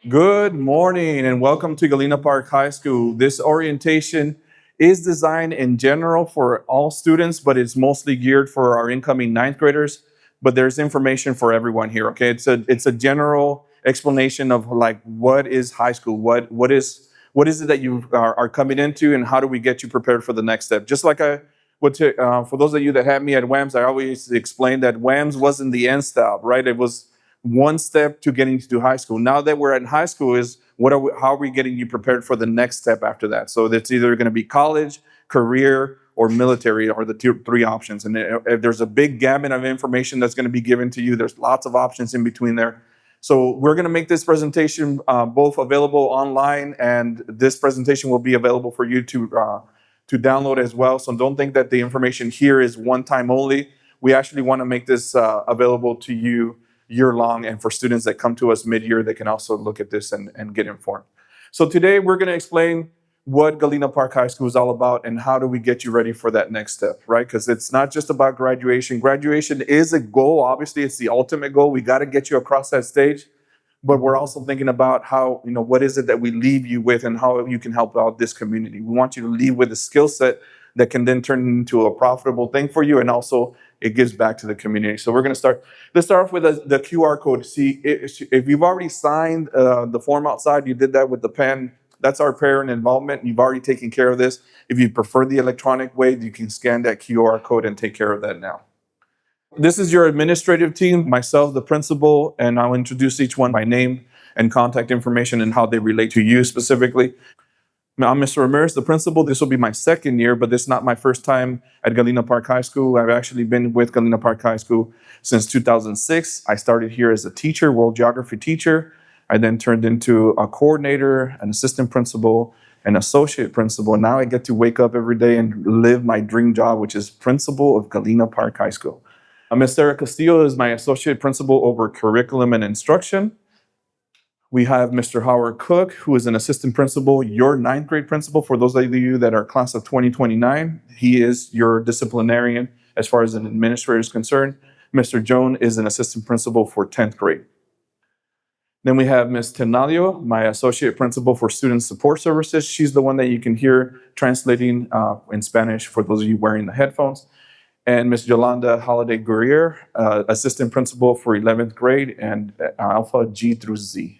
Good morning and welcome to Galena Park High School. This orientation is designed in general for all students, but it's mostly geared for our incoming ninth graders. But there's information for everyone here. Okay, it's a general explanation of like what is high school, what is it that you are coming into, and how do we get you prepared for the next step. Just like I would for those of you that had me at WAMS, I always explain that WAMS wasn't the end stop, right? It was one step to getting to high school. Now that we're in high school, is how are we getting you prepared for the next step after that? So it's either going to be college, career, or military are the three options. And if there's a big gamut of information that's going to be given to you, there's lots of options in between there. So we're going to make this presentation both available online, and this presentation will be available for you to download as well. So don't think that the information here is one time only. We actually want to make this available to you year long, and for students that come to us mid-year, they can also look at this and get informed. So today we're going to explain what Galena Park High School is all about and how do we get you ready for that next step, right? Because it's not just about graduation. Graduation is a goal. Obviously, it's the ultimate goal. We got to get you across that stage, but we're also thinking about how, what is it that we leave you with and how you can help out this community. We want you to leave with a skill set that can then turn into a profitable thing for you, and also it gives back to the community. So we're going to start. Let's start off with the QR code. See, if you've already signed the form outside, you did that with the pen. That's our parent involvement. You've already taken care of this. If you prefer the electronic way, you can scan that QR code and take care of that now. This is your administrative team, myself, the principal, and I'll introduce each one by name and contact information and how they relate to you specifically. I'm Mr. Ramirez, the principal. This will be my second year, but this is not my first time at Galena Park High School. I've actually been with Galena Park High School since 2006. I started here as a teacher, world geography teacher. I then turned into a coordinator, an assistant principal, an associate principal. Now I get to wake up every day and live my dream job, which is principal of Galena Park High School. Ms. Sarah Castillo is my associate principal over curriculum and instruction. We have Mr. Howard Cook, who is an assistant principal, your ninth grade principal. For those of you that are class of 2029, he is your disciplinarian as far as an administrator is concerned. Mr. Joan is an assistant principal for 10th grade. Then we have Ms. Tenadio, my associate principal for student support services. She's the one that you can hear translating in Spanish for those of you wearing the headphones. And Ms. Yolanda Holiday Guerrier, assistant principal for 11th grade and Alpha G through Z.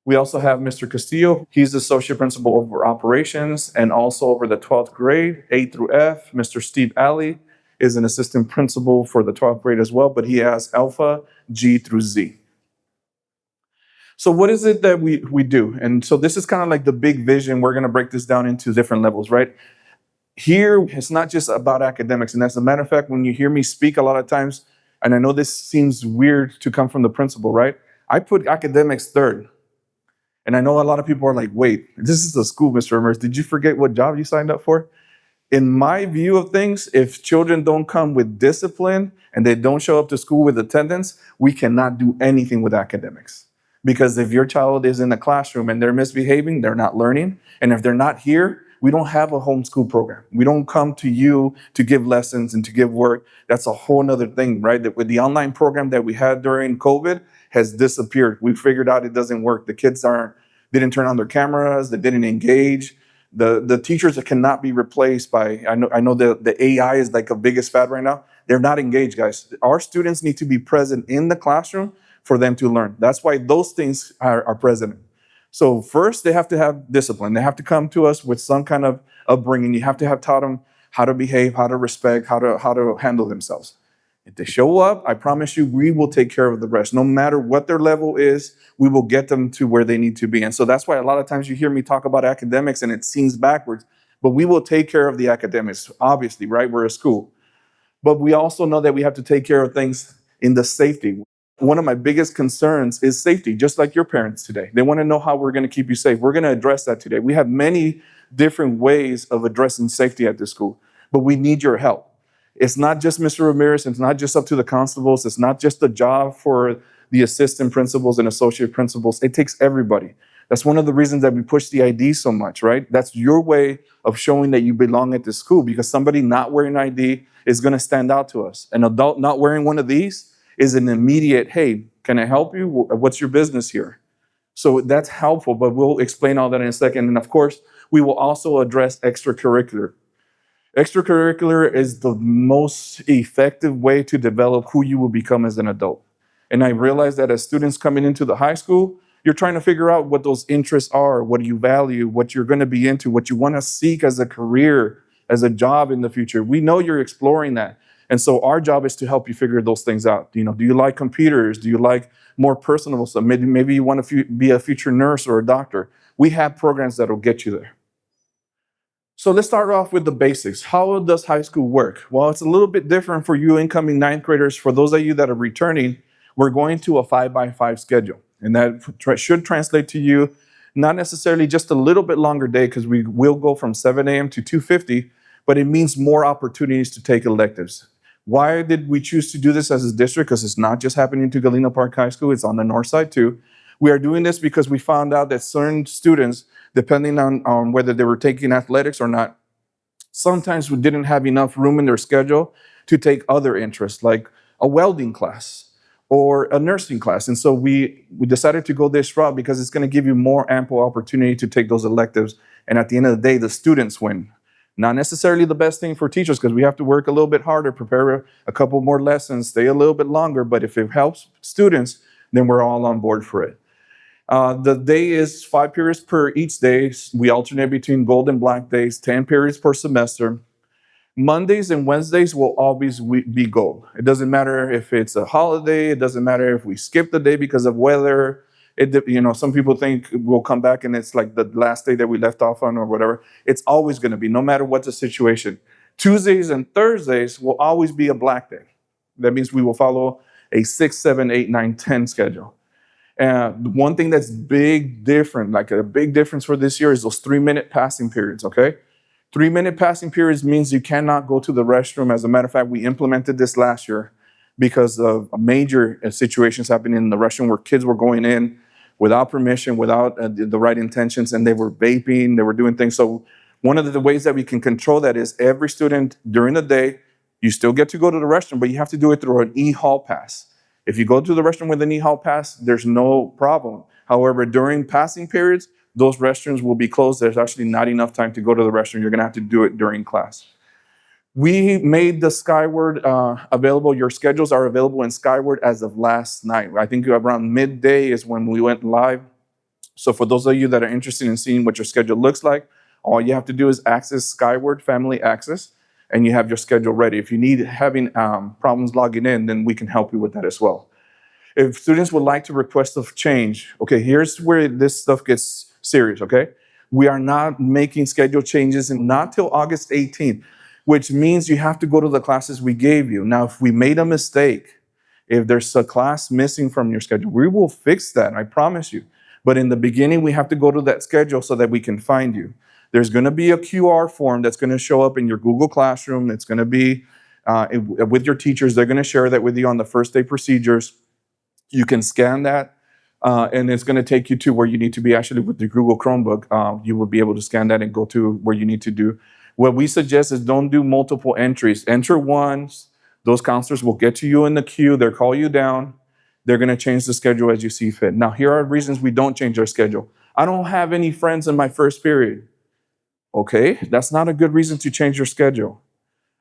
We also have Mr. Castillo. He's associate principal over operations and also over the 12th grade, A through F. Mr. Steve Alley is an assistant principal for the 12th grade as well, but he has Alpha, G through Z. So what is it that we do? And so this is kind of like the big vision. We're going to break this down into different levels, right? Here, it's not just about academics. And as a matter of fact, when you hear me speak a lot of times, and I know this seems weird to come from the principal, right? I put academics third. And I know a lot of people are like, wait, this is a school, Mr. Ramirez. Did you forget what job you signed up for? In my view of things, if children don't come with discipline and they don't show up to school with attendance, we cannot do anything with academics. Because if your child is in the classroom and they're misbehaving, they're not learning. And if they're not here, we don't have a homeschool program. We don't come to you to give lessons and to give work. That's a whole nother thing, right? That with the online program that we had during COVID has disappeared. We figured out it doesn't work. The kids didn't turn on their cameras. They didn't engage. The teachers that cannot be replaced by, I know the AI is like the biggest fad right now. They're not engaged, guys. Our students need to be present in the classroom for them to learn. That's why those things are present. So first, they have to have discipline. They have to come to us with some kind of upbringing. You have to have taught them how to behave, how to respect, how to handle themselves. If they show up, I promise you, we will take care of the rest. No matter what their level is, we will get them to where they need to be. And so that's why a lot of times you hear me talk about academics and it seems backwards, but we will take care of the academics, obviously, right? We're a school. But we also know that we have to take care of things in the safety. One of my biggest concerns is safety, just like your parents today. They want to know how we're going to keep you safe. We're going to address that today. We have many different ways of addressing safety at this school, but we need your help. It's not just Mr. Ramirez. It's not just up to the constables. It's not just the job for the assistant principals and associate principals. It takes everybody. That's one of the reasons that we push the ID so much, right? That's your way of showing that you belong at this school, because somebody not wearing ID is going to stand out to us. An adult not wearing one of these is an immediate, hey, can I help you? What's your business here? So that's helpful, but we'll explain all that in a second. And of course, we will also address extracurricular. Extracurricular is the most effective way to develop who you will become as an adult. And I realize that as students coming into the high school, you're trying to figure out what those interests are, what do you value, what you're going to be into, what you want to seek as a career, as a job in the future. We know you're exploring that. And so our job is to help you figure those things out. You know, do you like computers? Do you like more personal stuff? Maybe you want to be a future nurse or a doctor. We have programs that will get you there. So let's start off with the basics. How does high school work? Well, it's a little bit different for you incoming ninth graders. For those of you that are returning, we're going to a 5-by-5 schedule. And that should translate to you not necessarily just a little bit longer day, because we will go from 7 a.m. to 2:50, but it means more opportunities to take electives. Why did we choose to do this as a district? Because it's not just happening to Galena Park High School, it's on the north side too. We are doing this because we found out that certain students, depending on whether they were taking athletics or not, sometimes we didn't have enough room in their schedule to take other interests, like a welding class or a nursing class. And so we decided to go this route because it's going to give you more ample opportunity to take those electives. And at the end of the day, the students win. Not necessarily the best thing for teachers, because we have to work a little bit harder, prepare a couple more lessons, stay a little bit longer. But if it helps students, then we're all on board for it. The day is 5 periods per each day. We alternate between gold and black days, 10 periods per semester. Mondays and Wednesdays will always be gold. It doesn't matter if it's a holiday. It doesn't matter if we skip the day because of weather. Some people think we'll come back and it's like the last day that we left off on or whatever. It's always going to be, no matter what the situation. Tuesdays and Thursdays will always be a black day. That means we will follow a 6, 7, 8, 9, 10 schedule. And one thing that's like a big difference for this year is those 3-minute passing periods, okay? 3-minute passing periods means you cannot go to the restroom. As a matter of fact, we implemented this last year because of major situations happening in the restroom where kids were going in without permission, without the right intentions, and they were vaping, they were doing things. So one of the ways that we can control that is every student during the day, you still get to go to the restroom, but you have to do it through an e-hall pass. If you go to the restroom with an e-hall pass, there's no problem. However, during passing periods, those restrooms will be closed. There's actually not enough time to go to the restroom. You're going to have to do it during class. We made the Skyward available. Your schedules are available in Skyward as of last night. I think around midday is when we went live. So for those of you that are interested in seeing what your schedule looks like, all you have to do is access Skyward Family Access, and you have your schedule ready. If you need having problems logging in, then we can help you with that as well. If students would like to request a change, okay, here's where this stuff gets serious, okay? We are not making schedule changes not till August 18th, which means you have to go to the classes we gave you. Now, if we made a mistake, if there's a class missing from your schedule, we will fix that, I promise you. But in the beginning, we have to go to that schedule so that we can find you. There's going to be a QR form that's going to show up in your Google Classroom. It's going to be with your teachers. They're going to share that with you on the first day procedures. You can scan that, and it's going to take you to where you need to be. Actually, with the Google Chromebook, you will be able to scan that and go to where you need to do. What we suggest is don't do multiple entries. Enter once. Those counselors will get to you in the queue. They'll call you down. They're going to change the schedule as you see fit. Now, here are reasons we don't change our schedule. I don't have any friends in my first period. Okay, that's not a good reason to change your schedule.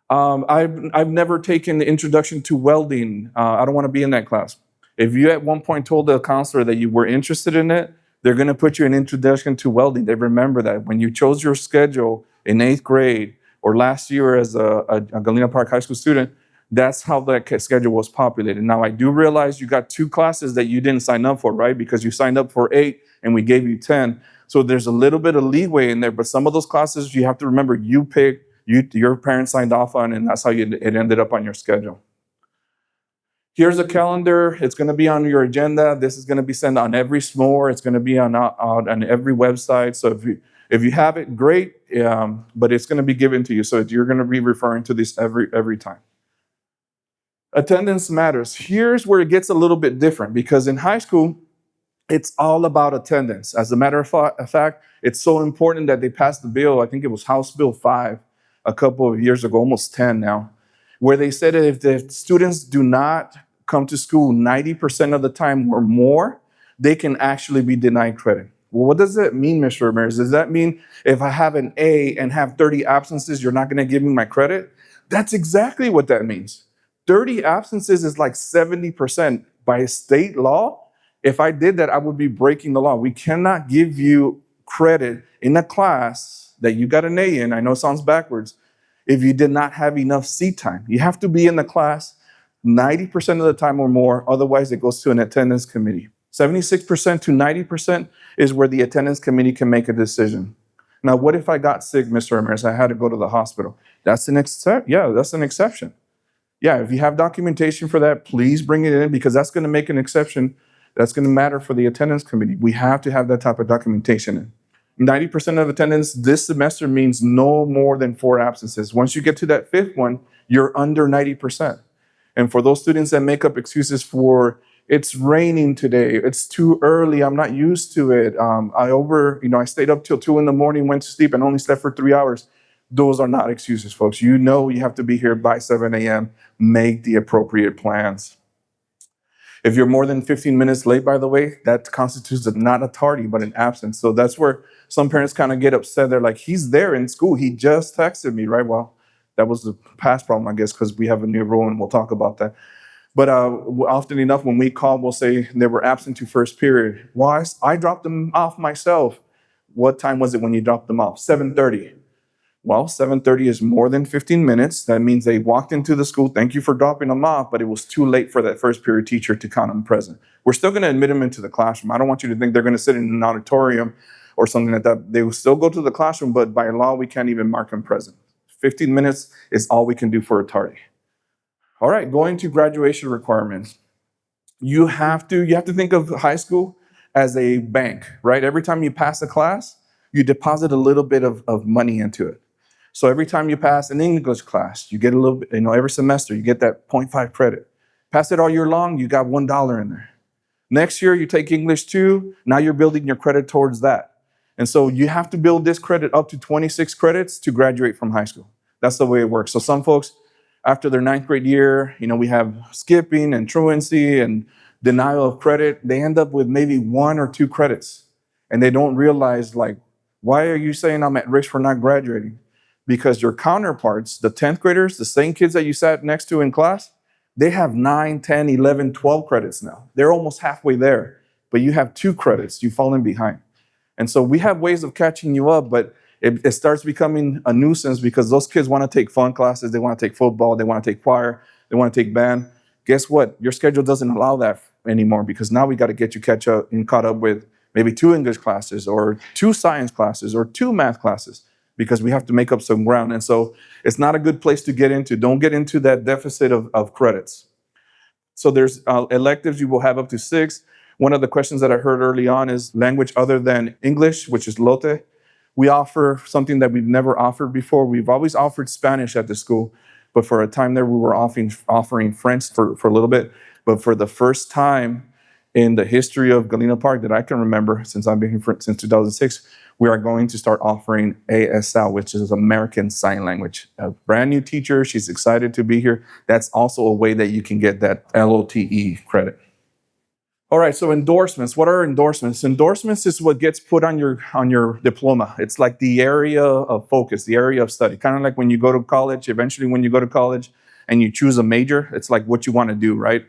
I've never taken the introduction to welding. I don't want to be in that class. If you at one point told the counselor that you were interested in it, they're going to put you in introduction to welding. They remember that. When you chose your schedule in 8th grade or last year as a Galena Park High School student, that's how that schedule was populated. Now, I do realize you got 2 classes that you didn't sign up for, right? Because you signed up for 8 and we gave you 10. So there's a little bit of leeway in there, but some of those classes you have to remember you picked, your parents signed off on, and that's how it ended up on your schedule. Here's a calendar. It's going to be on your agenda. This is going to be sent on every SMORE. It's going to be on every website. So if you have it, great, but it's going to be given to you. So you're going to be referring to this every time. Attendance matters. Here's where it gets a little bit different, because in high school, it's all about attendance. As a matter of fact, it's so important that they passed the bill. I think it was House Bill 5 a couple of years ago, almost 10 now, where they said that if the students do not come to school 90% of the time or more, they can actually be denied credit. Well, what does that mean, Mr. Ramirez? Does that mean if I have an A and have 30 absences, you're not going to give me my credit? That's exactly what that means. 30 absences is like 70% by state law. If I did that, I would be breaking the law. We cannot give you credit in a class that you got an A in. I know it sounds backwards. If you did not have enough seat time, you have to be in the class 90% of the time or more. Otherwise, it goes to an attendance committee. 76% to 90% is where the attendance committee can make a decision. Now, what if I got sick, Mr. Ramirez? I had to go to the hospital. That's an exception. Yeah, if you have documentation for that, please bring it in because that's going to make an exception. That's going to matter for the attendance committee. We have to have that type of documentation in. 90% of attendance this semester means no more than 4 absences. Once you get to that 5th one, you're under 90%. And for those students that make up excuses for it's raining today, it's too early, I'm not used to it, I stayed up till 2 in the morning, went to sleep and only slept for 3 hours. Those are not excuses, folks. You know you have to be here by 7 a.m. Make the appropriate plans. If you're more than 15 minutes late, by the way, that constitutes not a tardy, but an absence. So that's where some parents kind of get upset. They're like, he's there in school. He just texted me, right? Well, that was the past problem, I guess, because we have a new rule and we'll talk about that. But often enough, when we call, we'll say they were absent to first period. Why? I dropped them off myself. What time was it when you dropped them off? 7:30. Well, 7:30 is more than 15 minutes. That means they walked into the school. Thank you for dropping them off, but it was too late for that first period teacher to count them present. We're still going to admit them into the classroom. I don't want you to think they're going to sit in an auditorium or something like that. They will still go to the classroom, but by law, we can't even mark them present. 15 minutes is all we can do for a tardy. All right, going to graduation requirements. You have to think of high school as a bank, right? Every time you pass a class, you deposit a little bit of money into it. So every time you pass an English class, you get a little bit, every semester, you get that 0.5 credit. Pass it all year long, you got $1 in there. Next year, you take English 2, now you're building your credit towards that. And so you have to build this credit up to 26 credits to graduate from high school. That's the way it works. So some folks, after their 9th grade year, we have skipping and truancy and denial of credit. They end up with maybe 1 or 2 credits. And they don't realize, why are you saying I'm at risk for not graduating? Because your counterparts, the 10th graders, the same kids that you sat next to in class, they have 9, 10, 11, 12 credits now. They're almost halfway there, but you have 2 credits. You've fallen behind. And so we have ways of catching you up, but it starts becoming a nuisance because those kids want to take fun classes. They want to take football. They want to take choir. They want to take band. Guess what? Your schedule doesn't allow that anymore because now we got to get you caught up with maybe 2 English classes or 2 science classes or 2 math classes, because we have to make up some ground. And so it's not a good place to get into. Don't get into that deficit of credits. So there's electives, you will have up to 6. One of the questions that I heard early on is language other than English, which is Lote. We offer something that we've never offered before. We've always offered Spanish at the school, but for a time there, we were offering French for a little bit. But for the first time in the history of Galena Park that I can remember, since I've been here since 2006, we are going to start offering ASL, which is American Sign Language. A brand new teacher, she's excited to be here. That's also a way that you can get that LOTE credit. All right, so endorsements. What are endorsements? Endorsements is what gets put on your diploma. It's like the area of focus, the area of study. Kind of like when you go to college, eventually when you go to college and you choose a major, it's like what you want to do, right?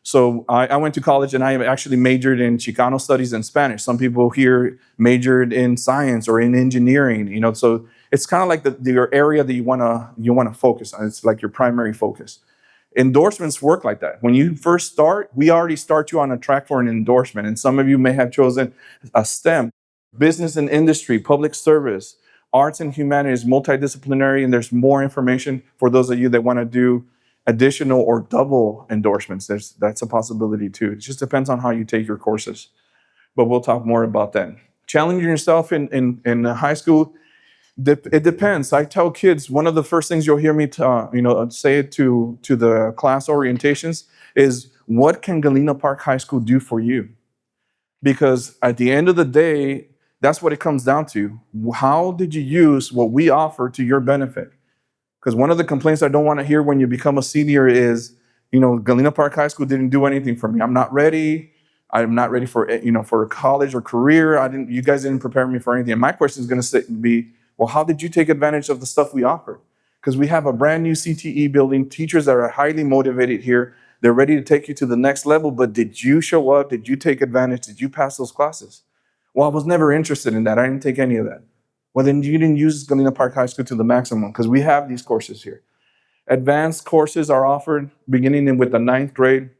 So I went to college and I actually majored in Chicano studies and Spanish. Some people here majored in science or in engineering, so it's kind of like your area that you want to focus on. It's like your primary focus. Endorsements work like that. When you first start, we already start you on a track for an endorsement. And some of you may have chosen a STEM, business and industry, public service, arts and humanities, multidisciplinary, and there's more information for those of you that want to do additional or double endorsements. That's a possibility too. It just depends on how you take your courses. But we'll talk more about that. Challenging yourself in high school, it depends. I tell kids, one of the first things you'll hear me say to the class orientations is, what can Galena Park High School do for you? Because at the end of the day, that's what it comes down to. How did you use what we offer to your benefit? Because one of the complaints I don't want to hear when you become a senior is, Galena Park High School didn't do anything for me. I'm not ready. I'm not ready for for college or career. You guys didn't prepare me for anything. And my question is going to be, well, how did you take advantage of the stuff we offered? Because we have a brand new CTE building, teachers that are highly motivated here. They're ready to take you to the next level. But did you show up? Did you take advantage? Did you pass those classes? Well, I was never interested in that. I didn't take any of that. Well, then you didn't use Galena Park High School to the maximum, because we have these courses here. Advanced courses are offered beginning with the ninth grade.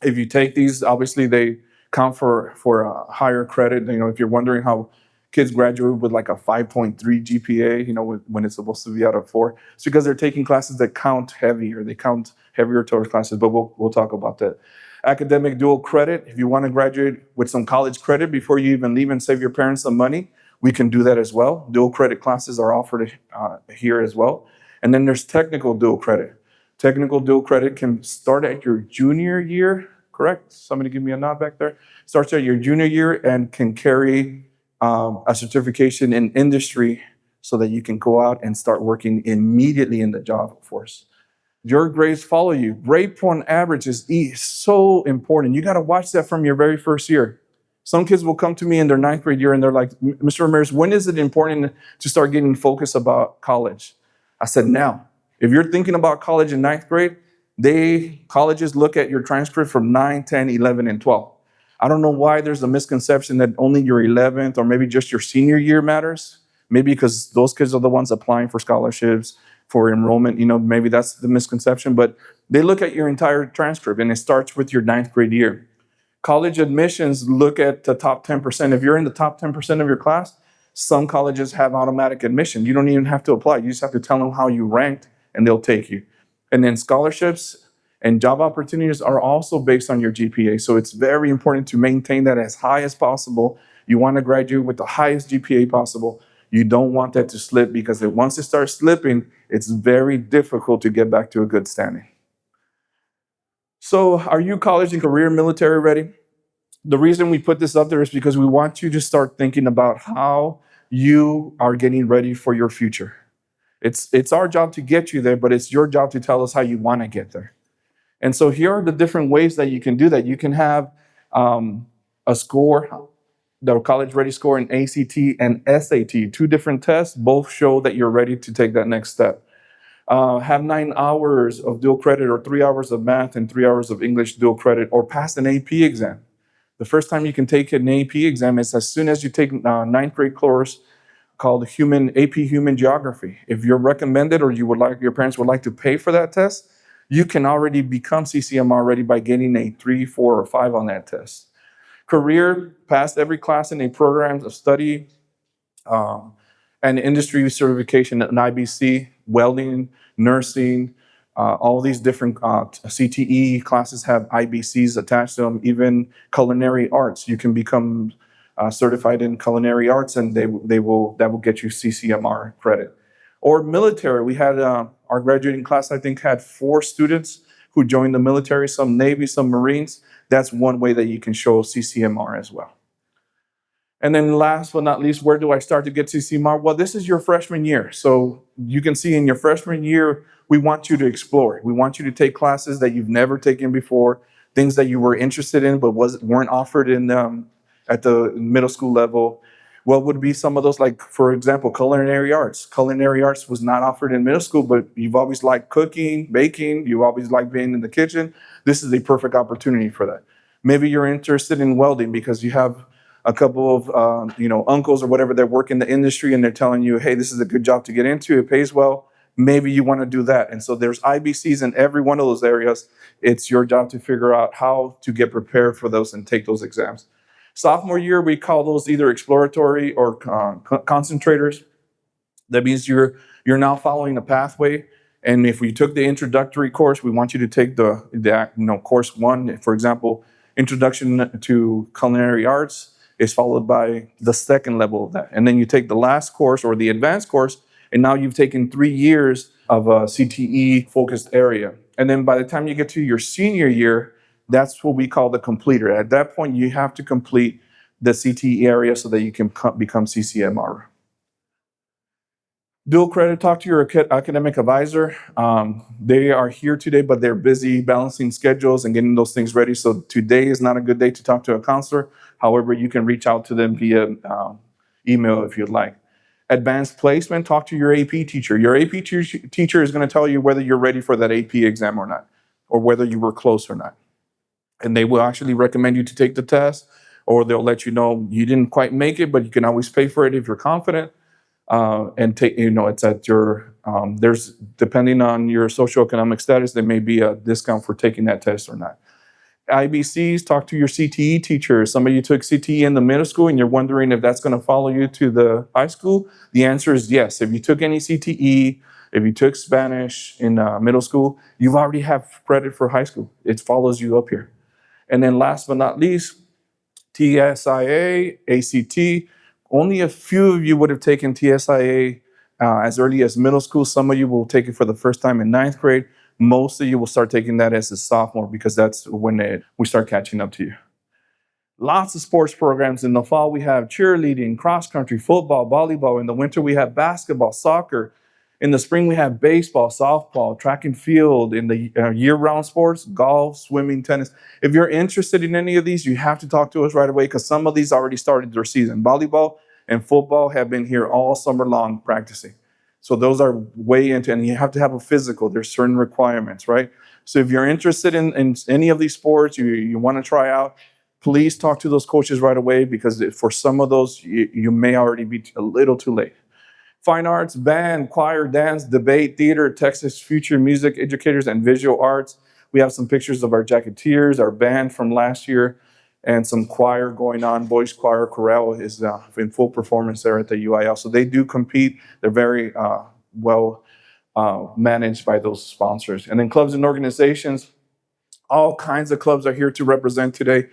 If you take these, obviously they count for a higher credit. If you're wondering how kids graduate with like a 5.3 GPA, when it's supposed to be out of 4, it's because they're taking classes that count heavier. They count heavier towards classes, but we'll talk about that. Academic dual credit. If you want to graduate with some college credit before you even leave and save your parents some money, we can do that as well. Dual credit classes are offered here as well. And then there's technical dual credit. Technical dual credit can start at your junior year, correct? Somebody give me a nod back there. Starts at your junior year and can carry a certification in industry so that you can go out and start working immediately in the job force. Your grades follow you. Grade point average is so important. You got to watch that from your very first year. Some kids will come to me in their ninth grade year and they're like, Mr. Ramirez, when is it important to start getting focused about college? I said, now. If you're thinking about college in ninth grade, colleges look at your transcript from 9, 10, 11, and 12. I don't know why there's a misconception that only your 11th or maybe just your senior year matters. Maybe because those kids are the ones applying for scholarships, for enrollment. Maybe that's the misconception. But they look at your entire transcript, and it starts with your ninth grade year. College admissions look at the top 10%. If you're in the top 10% of your class, some colleges have automatic admission. You don't even have to apply. You just have to tell them how you ranked, and they'll take you. And then scholarships and job opportunities are also based on your GPA. So it's very important to maintain that as high as possible. You want to graduate with the highest GPA possible. You don't want that to slip, because once it starts slipping, it's very difficult to get back to a good standing. So are you college and career military ready? The reason we put this up there is because we want you to start thinking about how you are getting ready for your future. It's our job to get you there, but it's your job to tell us how you want to get there. And so here are the different ways that you can do that. You can have a score, the college ready score in ACT and SAT, 2 different tests, both show that you're ready to take that next step. Have 9 hours of dual credit, or 3 hours of math and 3 hours of English dual credit, or pass an AP exam. The first time you can take an AP exam is as soon as you take a ninth grade course called AP Human Geography. If you're recommended, or your parents would like to pay for that test, you can already become CCMR ready by getting a 3, 4, or 5 on that test. Career, pass every class in a program of study, and industry certification at an IBC, welding, nursing, all these different CTE classes have IBCs attached to them. Even culinary arts, you can become certified in culinary arts, and that will get you CCMR credit. Or military, we had our graduating class, I think, had 4 students who joined the military, some Navy, some Marines. That's one way that you can show CCMR as well. And then last but not least, where do I start to get CCMR? Well, this is your freshman year. So you can see in your freshman year, we want you to explore. We want you to take classes that you've never taken before, things that you were interested in but weren't offered at the middle school level. What would be some of those? Like, for example, culinary arts. Culinary arts was not offered in middle school, but you've always liked cooking, baking, you always liked being in the kitchen. This is a perfect opportunity for that. Maybe you're interested in welding because you have a couple of uncles or whatever that work in the industry, and they're telling you, hey, this is a good job to get into, it pays well. Maybe you want to do that. And so there's IBCs in every one of those areas. It's your job to figure out how to get prepared for those and take those exams. Sophomore year, we call those either exploratory or concentrators. That means you're now following a pathway. And if we took the introductory course, we want you to take the course 1, for example, Introduction to Culinary Arts is followed by the second level of that. And then you take the last course, or the advanced course, and now you've taken 3 years of a CTE focused area. And then by the time you get to your senior year, that's what we call the completer. At that point, you have to complete the CTE area so that you can become CCMR. Dual credit, talk to your academic advisor. They are here today, but they're busy balancing schedules and getting those things ready. So today is not a good day to talk to a counselor. However, you can reach out to them via email if you'd like. Advanced placement, talk to your AP teacher. Your AP teacher is going to tell you whether you're ready for that AP exam or not, or whether you were close or not. And they will actually recommend you to take the test, or they'll let you know you didn't quite make it, but you can always pay for it if you're confident. And take, it's at your, there's, depending on your socioeconomic status, there may be a discount for taking that test or not. IBCs, talk to your CTE teacher. Some of you took CTE in the middle school and you're wondering if that's going to follow you to the high school. The answer is yes. If you took any CTE, if you took Spanish in middle school, you've already have credit for high school. It follows you up here. And then last but not least, TSIA, ACT. Only a few of you would have taken TSIA as early as middle school. Some of you will take it for the first time in ninth grade. Most of you will start taking that as a sophomore because that's when we start catching up to you. Lots of sports programs. In the fall, we have cheerleading, cross country, football, volleyball. In the winter, we have basketball, soccer. In the spring, we have baseball, softball, track and field. In the year-round sports, golf, swimming, tennis. If you're interested in any of these, you have to talk to us right away because some of these already started their season. Volleyball and football have been here all summer long practicing. So those are way into, and you have to have a physical. There's certain requirements, right? So if you're interested in any of these sports, you want to try out, please talk to those coaches right away because for some of those, you may already be a little too late. Fine arts, band, choir, dance, debate, theater, Texas Future Music Educators, and visual arts. We have some pictures of our Jacketeers, our band from last year, and some choir going on. Boys choir, chorale is in full performance there at the UIL. So they do compete. They're very well managed by those sponsors. And then clubs and organizations, all kinds of clubs are here to represent today.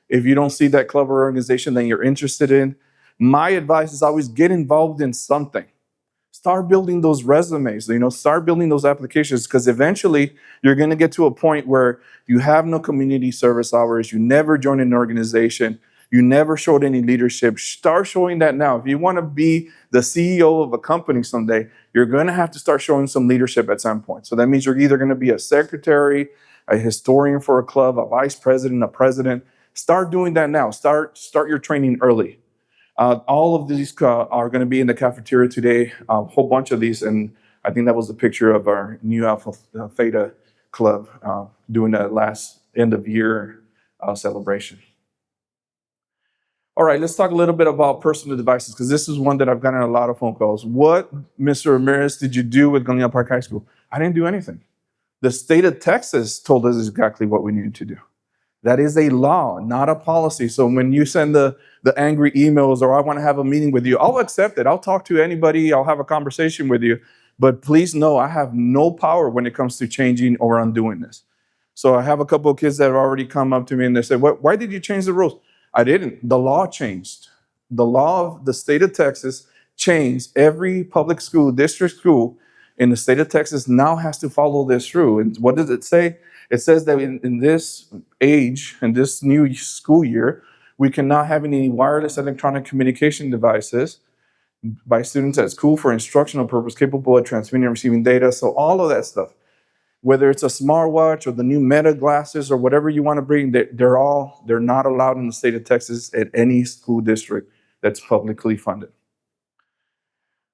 If you don't see that club or organization that you're interested in, my advice is always get involved in something. Start building those resumes, start building those applications because eventually you're going to get to a point where you have no community service hours, you never joined an organization, you never showed any leadership. Start showing that now. If you want to be the CEO of a company someday, you're going to have to start showing some leadership at some point. So that means you're either going to be a secretary, a historian for a club, a vice president, a president. Start doing that now. Start your training early. All of these are going to be in the cafeteria today, a whole bunch of these, and I think that was a picture of our new Alpha Theta Club doing that last end of year celebration. All right, let's talk a little bit about personal devices, because this is one that I've gotten a lot of phone calls. What, Mr. Ramirez, did you do with Galena Park High School? I didn't do anything. The state of Texas told us exactly what we needed to do. That is a law, not a policy. So when you send the angry emails or I want to have a meeting with you, I'll accept it. I'll talk to anybody. I'll have a conversation with you. But please know I have no power when it comes to changing or undoing this. So I have a couple of kids that have already come up to me and they say, why did you change the rules? I didn't. The law changed. The law of the state of Texas changed. Every public school, district school in the state of Texas now has to follow this through. And what does it say? It says that in this age, in this new school year, we cannot have any wireless electronic communication devices by students at school for instructional purpose capable of transmitting and receiving data. So all of that stuff, whether it's a smartwatch or the new Meta glasses or whatever you want to bring, they're not allowed in the state of Texas at any school district that's publicly funded.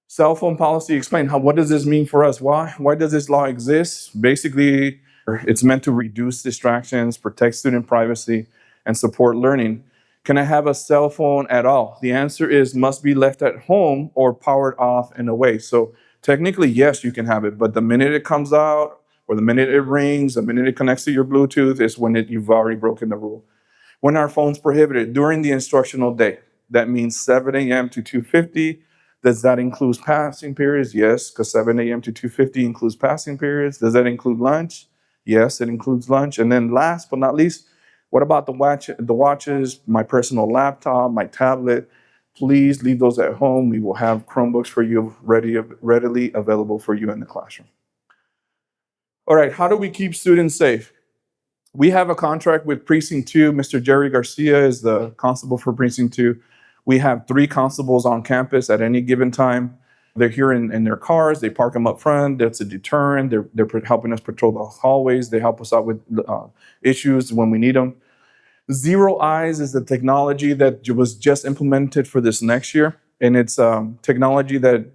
Cell phone policy, explain what does this mean for us? Why does this law exist? Basically, it's meant to reduce distractions, protect student privacy, and support learning. Can I have a cell phone at all? The answer is must be left at home or powered off and away. So technically, yes, you can have it, but the minute it comes out or the minute it rings, the minute it connects to your Bluetooth is when you've already broken the rule. When are phones prohibited? During the instructional day. That means 7 a.m. to 2:50. Does that include passing periods? Yes, because 7 a.m. to 2:50 includes passing periods. Does that include lunch? Yes, it includes lunch. And then last but not least, what about the watches, my personal laptop, my tablet? Please leave those at home. We will have Chromebooks for you readily available for you in the classroom. All right, how do we keep students safe? We have a contract with Precinct 2. Mr. Jerry Garcia is the constable for Precinct 2. We have 3 constables on campus at any given time. They're here in their cars. They park them up front. That's a deterrent. They're helping us patrol the hallways. They help us out with issues when we need them. Zero Eyes is the technology that was just implemented for this next year, and it's technology that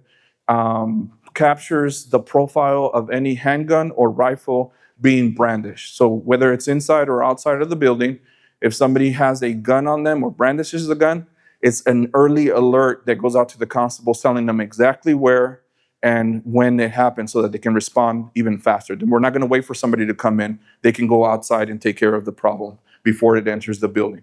captures the profile of any handgun or rifle being brandished. So whether it's inside or outside of the building, if somebody has a gun on them or brandishes a gun, it's an early alert that goes out to the constables telling them exactly where and when it happens so that they can respond even faster. We're not going to wait for somebody to come in. They can go outside and take care of the problem before it enters the building.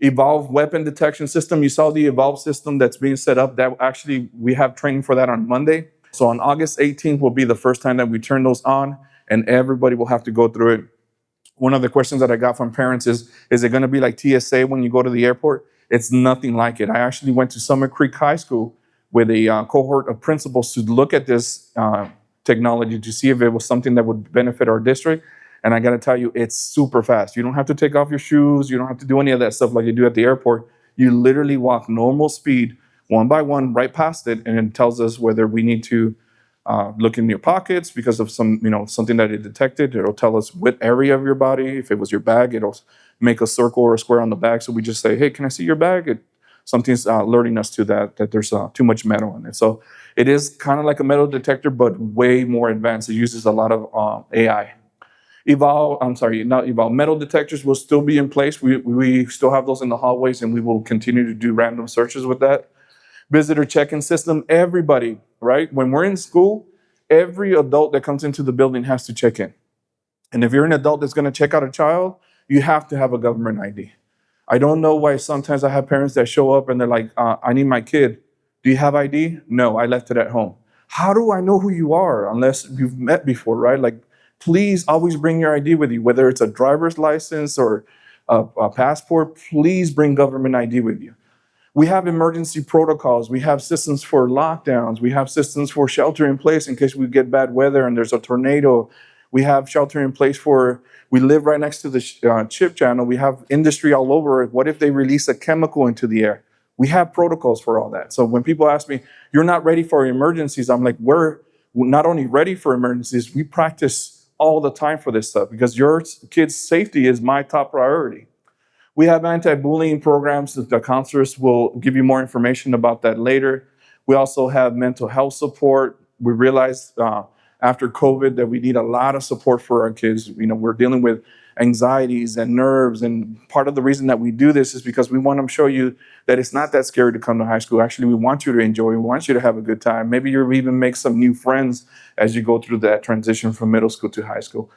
Evolve weapon detection system. You saw the Evolve system that's being set up. That actually, we have training for that on Monday. So on August 18th will be the first time that we turn those on, and everybody will have to go through it. One of the questions that I got from parents is it going to be like TSA when you go to the airport? It's nothing like it. I actually went to Summit Creek High School with a cohort of principals to look at this technology to see if it was something that would benefit our district. And I got to tell you, it's super fast. You don't have to take off your shoes. You don't have to do any of that stuff like you do at the airport. You literally walk normal speed, one by one, right past it, and it tells us whether we need to look in your pockets because of something that it detected. It'll tell us what area of your body. If it was your bag, it'll make a circle or a square on the bag. So we just say, hey, can I see your bag? Something's alerting us to that there's too much metal in it. So it is kind of like a metal detector, but way more advanced. It uses a lot of AI. Metal detectors will still be in place. We still have those in the hallways, and we will continue to do random searches with that. Visitor check-in system, everybody, right? When we're in school, every adult that comes into the building has to check in. And if you're an adult that's gonna check out a child, you have to have a government ID. I don't know why sometimes I have parents that show up and they're like, I need my kid. Do you have ID? No, I left it at home. How do I know who you are unless you've met before, right? Like, please always bring your ID with you, whether it's a driver's license or a passport, please bring government ID with you. We have emergency protocols. We have systems for lockdowns. We have systems for shelter in place in case we get bad weather and there's a tornado. We have shelter in place we live right next to the chip channel. We have industry all over it. What if they release a chemical into the air? We have protocols for all that. So when people ask me, you're not ready for emergencies, I'm like, we're not only ready for emergencies, we practice all the time for this stuff because your kid's safety is my top priority. We have anti-bullying programs. The counselors will give you more information about that later. We also have mental health support. We realized after COVID that we need a lot of support for our kids. We're dealing with anxieties and nerves, and part of the reason that we do this is because we want to show you that it's not that scary to come to high school. Actually, we want you to enjoy. We want you to have a good time. Maybe you'll even make some new friends as you go through that transition from middle school to high school.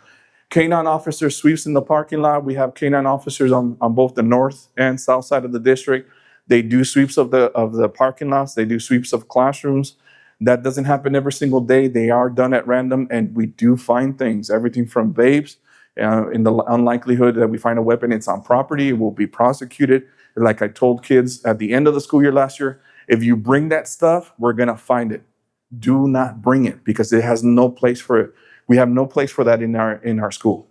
K-9 officer sweeps in the parking lot. We have K-9 officers on both the north and south side of the district. They do sweeps of the parking lots. They do sweeps of classrooms. That doesn't happen every single day. They are done at random, and we do find things, everything from vapes. In the unlikelihood that we find a weapon, it's on property, it will be prosecuted. Like I told kids at the end of the school year last year, if you bring that stuff, we're gonna find it. Do not bring it because it has no place for it. We have no place for that in our school.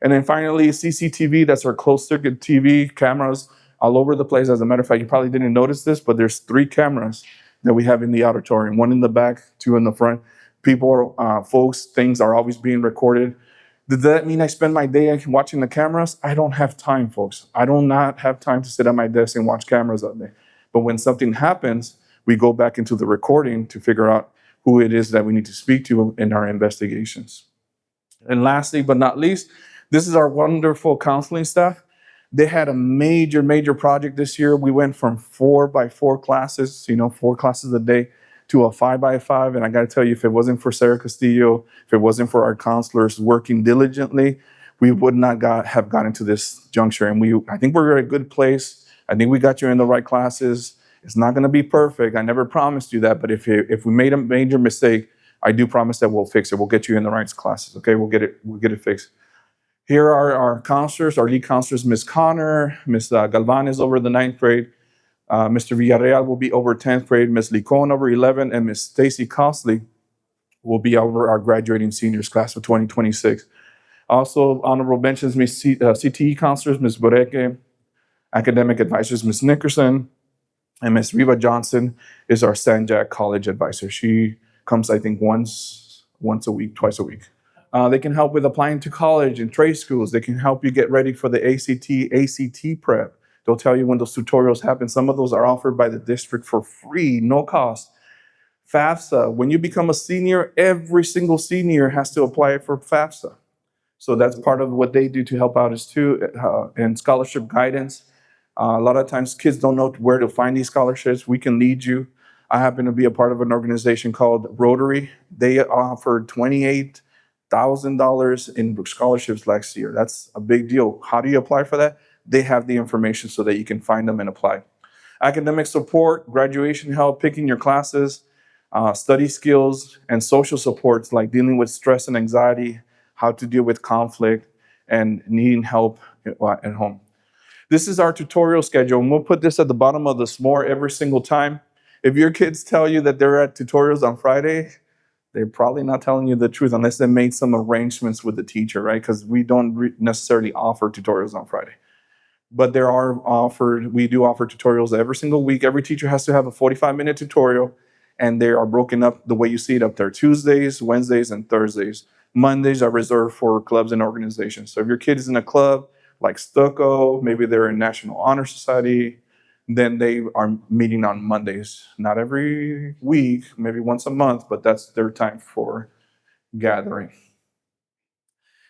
And then finally, CCTV, that's our closed circuit TV cameras all over the place. As a matter of fact, you probably didn't notice this, but there's 3 cameras that we have in the auditorium, 1 in the back, 2 in the front. People, folks, things are always being recorded. Does that mean I spend my day watching the cameras? I don't have time, folks. I do not have time to sit at my desk and watch cameras all day. But when something happens, we go back into the recording to figure out who it is that we need to speak to in our investigations. And lastly, but not least, this is our wonderful counseling staff. They had a major, major project this year. We went from 4x4 classes, 4 classes a day, to a 5x5. And I got to tell you, if it wasn't for Sarah Castillo, if it wasn't for our counselors working diligently, we would not have gotten to this juncture. And I think we're at a good place. I think we got you in the right classes. It's not going to be perfect. I never promised you that. But if we made a major mistake, I do promise that we'll fix it. We'll get you in the right classes. Okay, we'll get it fixed. Here are our counselors, our lead counselors, Ms. Connor, Ms. Galvan is over the 9th grade. Mr. Villarreal will be over 10th grade, Ms. Licon over 11, and Ms. Stacy Costley will be over our graduating seniors class of 2026. Also, honorable mentions, Ms. CTE counselors, Ms. Boreke, academic advisors, Ms. Nickerson, And Miss Reva Johnson is our San Jack College advisor. She comes, I think, once a week, twice a week. They can help with applying to college and trade schools. They can help you get ready for the ACT prep. They'll tell you when those tutorials happen. Some of those are offered by the district for free, no cost. FAFSA, when you become a senior, every single senior has to apply for FAFSA. So that's part of what they do to help out is too, and scholarship guidance. A lot of times kids don't know where to find these scholarships. We can lead you. I happen to be a part of an organization called Rotary. They offered $28,000 in scholarships last year. That's a big deal. How do you apply for that? They have the information so that you can find them and apply. Academic support, graduation help, picking your classes, study skills, and social supports like dealing with stress and anxiety, how to deal with conflict, and needing help at home. This is our tutorial schedule, and we'll put this at the bottom of the s'more every single time. If your kids tell you that they're at tutorials on Friday, they're probably not telling you the truth unless they made some arrangements with the teacher, right? Because we don't necessarily offer tutorials on Friday. But we do offer tutorials every single week. Every teacher has to have a 45-minute tutorial, and they are broken up the way you see it up there: Tuesdays, Wednesdays, and Thursdays. Mondays are reserved for clubs and organizations. So if your kid is in a club like Stucco, maybe they're in National Honor Society, then they are meeting on Mondays. Not every week, maybe once a month, but that's their time for gathering.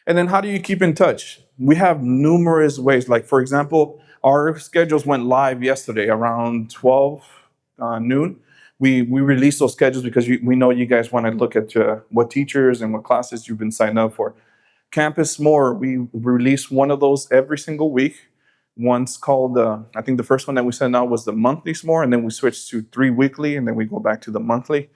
And then how do you keep in touch? We have numerous ways. Like, for example, our schedules went live yesterday around 12 noon. We released those schedules because we know you guys want to look at what teachers and what classes you've been signed up for. Campus More, we release one of those every single week. One's called, I think the first one that we sent out was the monthly S'more, and then we switched to 3 weekly, and then we go back to the monthly.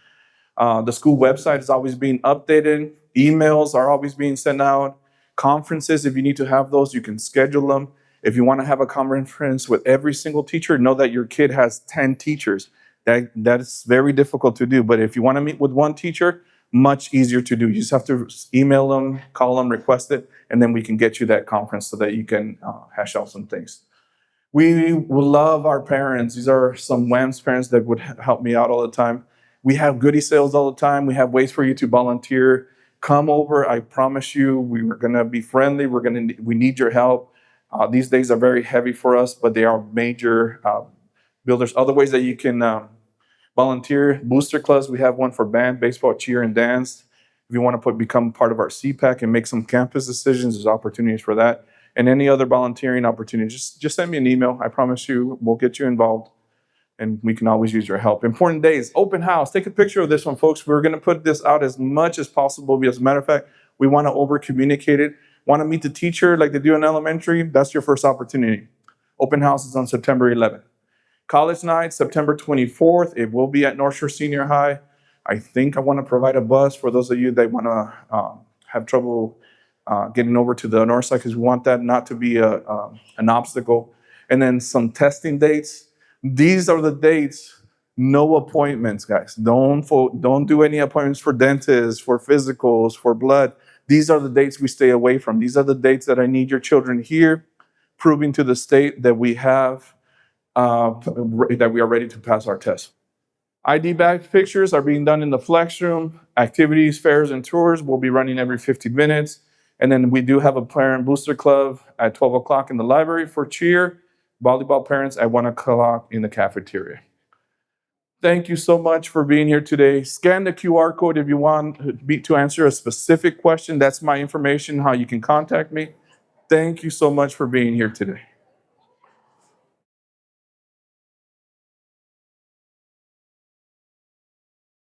The school website is always being updated. Emails are always being sent out. Conferences, if you need to have those, you can schedule them. If you want to have a conference with every single teacher, know that your kid has 10 teachers. That is very difficult to do. But if you want to meet with one teacher, much easier to do. You just have to email them, call them, request it, and then we can get you that conference so that you can hash out some things. We will love our parents. These are some WAMS parents that would help me out all the time. We have goodie sales all the time. We have ways for you to volunteer. Come over. I promise you, we are going to be friendly. We need your help. These days are very heavy for us, but they are major builders. Other ways that you can volunteer: booster clubs. We have one for band, baseball, cheer, and dance. If you want to become part of our CPAC and make some campus decisions, there's opportunities for that. And any other volunteering opportunities, just send me an email. I promise you, we'll get you involved, and we can always use your help. Important days: open house. Take a picture of this one, folks. We're going to put this out as much as possible. As a matter of fact, we want to over-communicate it. Want to meet the teacher like they do in elementary? That's your first opportunity. Open house is on September 11th. College night, September 24th. It will be at North Shore Senior High. I think I want to provide a bus for those of you that want to have trouble getting over to the north side, because we want that not to be an obstacle. And then some testing dates. These are the dates. No appointments, guys. Don't do any appointments for dentists, for physicals, for blood. These are the dates we stay away from. These are the dates that I need your children here, proving to the state that we have that we are ready to pass our test. ID badge pictures are being done in the flex room. Activities, fairs, and tours will be running every 15 minutes. And then we do have a parent booster club at 12 o'clock in the library for cheer, volleyball parents at 1 o'clock in the cafeteria. Thank you so much for being here today. Scan the QR code if you want to answer a specific question. That's my information, how you can contact me. Thank you so much for being here today.